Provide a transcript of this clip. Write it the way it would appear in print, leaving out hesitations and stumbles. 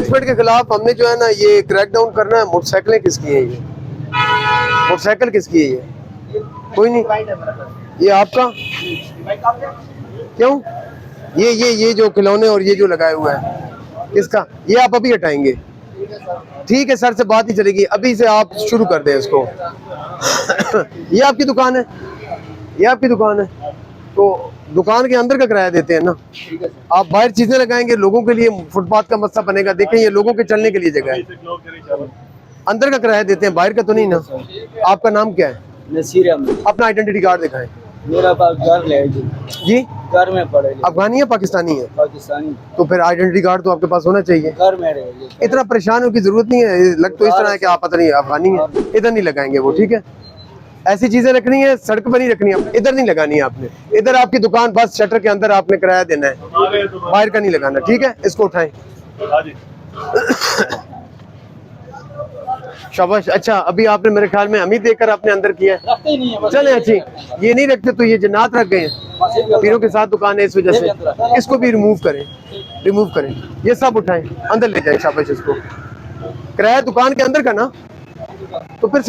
घुसपैठ के खिलाफ हमने जो है ना ये क्रैकडाउन करना है। मोटरसाइकिलें किसकी हैं ये? मोटरसाइकिल किसकी है ये? कोई नहीं। ये आपका क्यों? ये जो खिलौने और ये जो लगाए हुआ है किसका? ये आप अभी हटाएंगे? ठीक है सर से बात ही चलेगी, अभी से आप शुरू कर दें इसको। ये आपकी दुकान है? ये आपकी दुकान है तो दुकान के अंदर का किराया देते हैं ना? आप बाहर चीजें लगाएंगे लोगों के लिए, फुटपाथ का मसला बनेगा। देखें ये लोगों के चलने के लिए जगह है, अंदर का किराया देते हैं, बाहर का तो नहीं ना। आपका नाम क्या है? नसीर अहमद। अपना आइडेंटिटी कार्ड दिखाएं। मेरा पास घर ले जी घर में पड़े। अफगानी है पाकिस्तानी है? पाकिस्तानी। तो फिर आइडेंटिटी कार्ड तो आपके पास होना चाहिए। घर में रहे। इतना परेशान होने की जरूरत नहीं है, लग तो इस तरह है कि आप पता नहीं अफगानी है। इधर नहीं लगाएंगे वो, ठीक है? ऐसी चीजें रखनी है, सड़क पर नहीं रखनी है, इधर नहीं लगानी है आपने। इधर आपकी दुकान बस शटर के अंदर आपने किराया देना है, बाहर का नहीं लगाना, ठीक है? इसको उठाएं। शाबाश। अच्छा अभी आपने मेरे ख्याल में अमीर देकर आपने अंदर किया है। चले अच्छी, ये नहीं रखते तो ये जन्नात रख गए हैं। पीरों के साथ दुकान है इस वजह से। इसको भी रिमूव करें, ये सब उठाएं, अंदर ले जाएं। शाबाश। इसको किराया दुकान के अंदर का ना, तो फिर